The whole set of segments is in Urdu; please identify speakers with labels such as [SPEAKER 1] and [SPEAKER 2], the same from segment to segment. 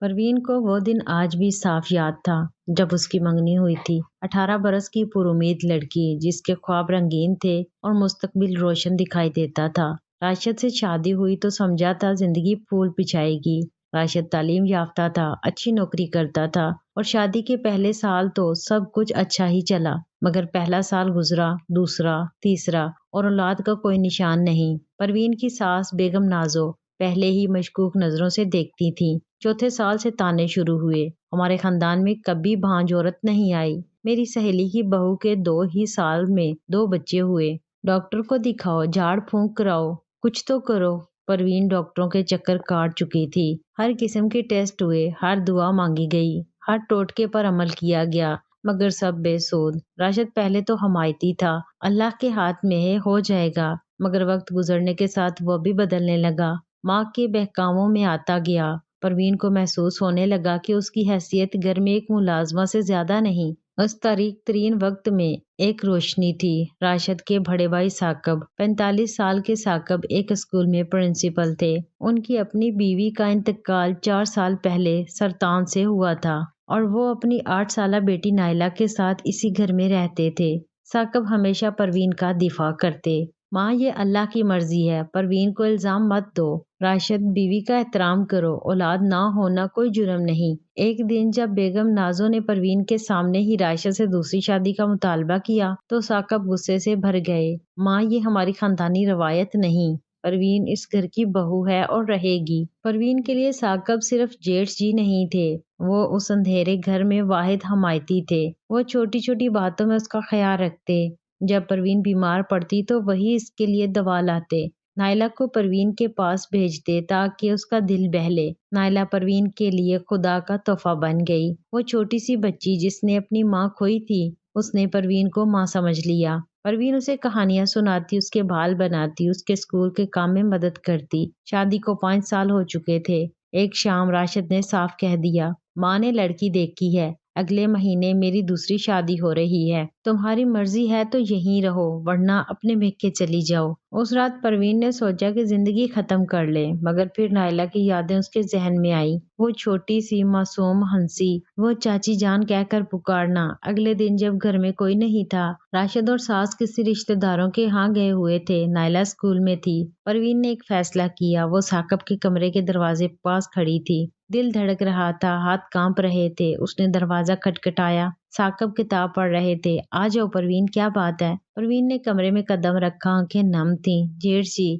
[SPEAKER 1] پروین کو وہ دن آج بھی صاف یاد تھا جب اس کی منگنی ہوئی تھی۔ 18 برس کی پرامید لڑکی جس کے خواب رنگین تھے اور مستقبل روشن دکھائی دیتا تھا۔ راشد سے شادی ہوئی تو سمجھا تھا زندگی پھول پچھائے گی۔ راشد تعلیم یافتہ تھا، اچھی نوکری کرتا تھا اور شادی کے پہلے سال تو سب کچھ اچھا ہی چلا، مگر پہلا سال گزرا، دوسرا، تیسرا اور اولاد کا کوئی نشان نہیں۔ پروین کی ساس بیگم نازو پہلے ہی مشکوک نظروں سے دیکھتی تھی۔ چوتھے سال سے تانے شروع ہوئے، ہمارے خاندان میں کبھی بھانج عورت نہیں آئی۔ میری سہیلی کی بہو کے 2 ہی سال میں 2 بچے ہوئے۔ ڈاکٹر کو دکھاؤ، جھاڑ پھونک کراؤ، کچھ تو کرو۔ پروین ڈاکٹروں کے چکر کاٹ چکی تھی۔ ہر قسم کے ٹیسٹ ہوئے، ہر دعا مانگی گئی، ہر ٹوٹکے پر عمل کیا گیا، مگر سب بے سود۔ راشد پہلے تو حمایتی تھا، اللہ کے ہاتھ میں ہے، ہو جائے گا، مگر وقت گزرنے کے ساتھ وہ بھی بدلنے لگا، ماں کے بہکاموں میں آتا گیا۔ پروین کو محسوس ہونے لگا کہ اس کی حیثیت گھر میں ایک ملازمہ سے زیادہ نہیں، اس تاریک ترین وقت میں ایک روشنی تھی۔ راشد کے بڑے بھائی ثاقب، 45 سال کے ثاقب ایک اسکول میں پرنسپل تھے۔ ان کی اپنی بیوی کا انتقال 4 سال پہلے سرطان سے ہوا تھا اور وہ اپنی 8 سالہ بیٹی نائلہ کے ساتھ اسی گھر میں رہتے تھے۔ ثاقب ہمیشہ پروین کا دفاع کرتے، ماں یہ اللہ کی مرضی ہے، پروین کو الزام مت دو، راشد بیوی کا احترام کرو، اولاد نہ ہونا کوئی جرم نہیں۔ ایک دن جب بیگم نازو نے پروین کے سامنے ہی راشد سے دوسری شادی کا مطالبہ کیا تو ثاقب غصے سے بھر گئے۔ ماں یہ ہماری خاندانی روایت نہیں، پروین اس گھر کی بہو ہے اور رہے گی۔ پروین کے لیے ثاقب صرف جیٹھ جی نہیں تھے، وہ اس اندھیرے گھر میں واحد حمایتی تھے۔ وہ چھوٹی چھوٹی باتوں میں اس کا خیال رکھتے، جب پروین بیمار پڑتی تو وہی اس کے لیے دوا لاتے، نائلہ کو پروین کے پاس بھیجتے تاکہ اس کا دل بہلے۔ نائلہ پروین کے لیے خدا کا تحفہ بن گئی۔ وہ چھوٹی سی بچی جس نے اپنی ماں کھوئی تھی، اس نے پروین کو ماں سمجھ لیا۔ پروین اسے کہانیاں سناتی، اس کے بال بناتی، اس کے اسکول کے کام میں مدد کرتی۔ شادی کو 5 سال ہو چکے تھے۔ ایک شام راشد نے صاف کہہ دیا، ماں نے لڑکی دیکھی ہے، اگلے مہینے میری دوسری شادی ہو رہی ہے، تمہاری مرضی ہے تو یہیں رہو ورنہ اپنے میکے چلی جاؤ۔ اس رات پروین نے سوچا کہ زندگی ختم کر لے، مگر پھر نائلہ کی یادیں اس کے ذہن میں آئی، وہ چھوٹی سی معصوم ہنسی، وہ چاچی جان کہہ کر پکارنا۔ اگلے دن جب گھر میں کوئی نہیں تھا، راشد اور ساس کسی رشتہ داروں کے ہاں گئے ہوئے تھے، نائلہ اسکول میں تھی۔ پروین نے ایک فیصلہ کیا، وہ ثاقب کے کمرے کے دروازے پاس کھڑی تھی، دل دھڑک رہا تھا، ہاتھ کانپ رہے تھے۔ اس نے دروازہ کھٹکھٹایا، ثاقب کتاب پڑھ رہے تھے۔ آ جاؤ پروین، کیا بات ہے؟ پروین نے کمرے میں قدم رکھا، آنکھیں نم تھیں۔ جیٹھ جی،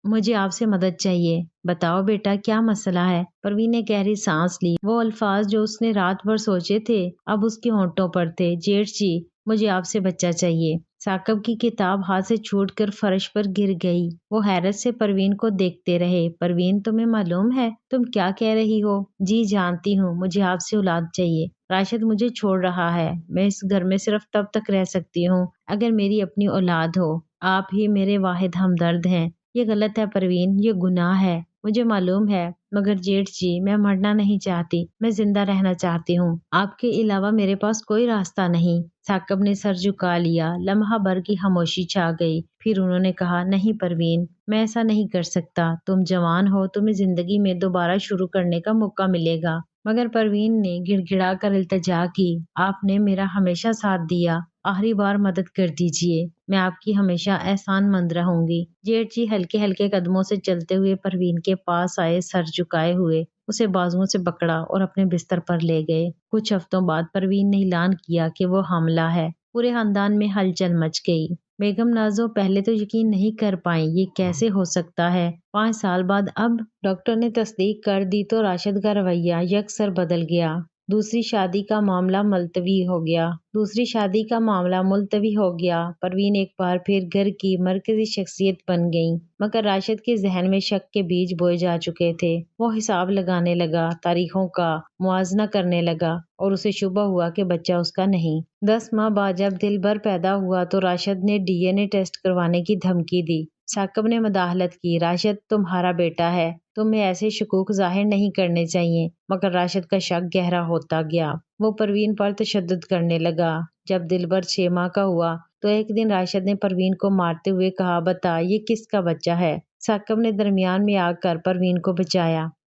[SPEAKER 1] مجھے آپ سے مدد چاہیے۔ بتاؤ بیٹا، کیا مسئلہ ہے؟ پروین نے گہری سانس لی، وہ الفاظ جو اس نے رات بھر سوچے تھے اب اس کے ہونٹوں پر تھے۔ جیٹھ جی، مجھے آپ سے بچہ چاہیے۔ ثاقب کی کتاب ہاتھ سے چھوٹ کر فرش پر گر گئی۔ وہ حیرت سے پروین کو دیکھتے رہے۔ پروین، تمہیں معلوم ہے تم کیا کہہ رہی ہو؟ جی جانتی ہوں، مجھے آپ سے اولاد چاہیے۔ راشد مجھے چھوڑ رہا ہے، میں اس گھر میں صرف تب تک رہ سکتی ہوں اگر میری اپنی اولاد ہو، آپ ہی میرے واحد ہمدرد ہیں۔ یہ غلط ہے پروین، یہ گناہ ہے، مجھے معلوم ہے، مگر جیٹھ جی میں مرنا نہیں چاہتی، میں زندہ رہنا چاہتی ہوں، آپ کے علاوہ میرے پاس کوئی راستہ نہیں۔ ثاقب نے سر جھکا لیا، لمحہ بھر کی خاموشی چھا گئی، پھر انہوں نے کہا، نہیں پروین، میں ایسا نہیں کر سکتا، تم جوان ہو، تمہیں زندگی میں دوبارہ شروع کرنے کا موقع ملے گا۔ مگر پروین نے گڑ گڑا کر التجا کی، آپ نے میرا ہمیشہ ساتھ دیا، آخری بار مدد کر دیجیے، میں آپ کی ہمیشہ احسان مند رہوں گی۔ جیٹھ جی ہلکے ہلکے قدموں سے چلتے ہوئے پروین کے پاس آئے، سر جھکائے ہوئے، اسے بازوؤں سے پکڑا اور اپنے بستر پر لے گئے۔ کچھ ہفتوں بعد پروین نے اعلان کیا کہ وہ حاملہ ہے۔ پورے خاندان میں ہلچل مچ گئی۔ بیگم نازو پہلے تو یقین نہیں کر پائیں، یہ کیسے ہو سکتا ہے؟ 5 سال بعد اب ڈاکٹر نے تصدیق کر دی تو راشد کا رویہ یکسر بدل گیا۔ دوسری شادی کا معاملہ ملتوی ہو گیا۔ پروین ایک بار پھر گھر کی مرکزی شخصیت بن گئی، مگر راشد کے ذہن میں شک کے بیج بوئے جا چکے تھے۔ وہ حساب لگانے لگا، تاریخوں کا موازنہ کرنے لگا اور اسے شبہ ہوا کہ بچہ اس کا نہیں۔ 10 ماہ بعد جب دلبر پیدا ہوا تو راشد نے DNA ٹیسٹ کروانے کی دھمکی دی۔ ثاقب نے مداخلت کی، راشد تمہارا بیٹا ہے، تمہیں ایسے شکوک ظاہر نہیں کرنے چاہیے، مگر راشد کا شک گہرا ہوتا گیا۔ وہ پروین پر تشدد کرنے لگا۔ جب دلبر 6 ماہ کا ہوا تو ایک دن راشد نے پروین کو مارتے ہوئے کہا، بتا یہ کس کا بچہ ہے؟ ثاقب نے درمیان میں آ کر پروین کو بچایا۔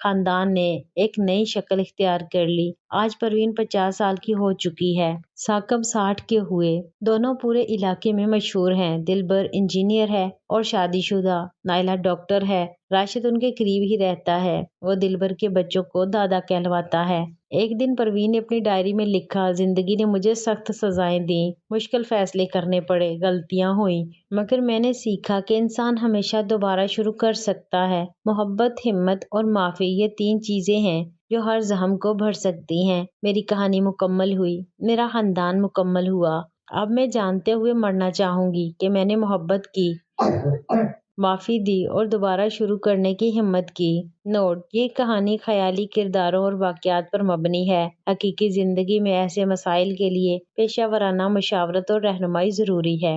[SPEAKER 1] خاندان نے ایک نئی شکل اختیار کر لی۔ آج پروین 50 سال کی ہو چکی ہے، ثاقب 60 کے ہوئے۔ دونوں پورے علاقے میں مشہور ہیں۔ دلبر انجینئر ہے اور شادی شدہ، نائلہ ڈاکٹر ہے۔ راشد ان کے قریب ہی رہتا ہے۔ وہ دلبر کے بچوں کو دادا کہلواتا ہے۔ ایک دن پروین نے اپنی ڈائری میں لکھا، زندگی نے مجھے سخت سزائیں دیں، مشکل فیصلے کرنے پڑے، غلطیاں ہوئیں، مگر میں نے سیکھا کہ انسان ہمیشہ دوبارہ شروع کر سکتا ہے۔ محبت، ہمت اور معافی، یہ 3 چیزیں ہیں جو ہر زخم کو بھر سکتی ہیں۔ میری کہانی مکمل ہوئی، میرا خاندان مکمل ہوا۔ اب میں جانتے ہوئے مرنا چاہوں گی کہ میں نے محبت کی، معافی دی اور دوبارہ شروع کرنے کی ہمت کی۔ نوٹ: یہ کہانی خیالی کرداروں اور واقعات پر مبنی ہے۔ حقیقی زندگی میں ایسے مسائل کے لیے پیشہ ورانہ مشاورت اور رہنمائی ضروری ہے۔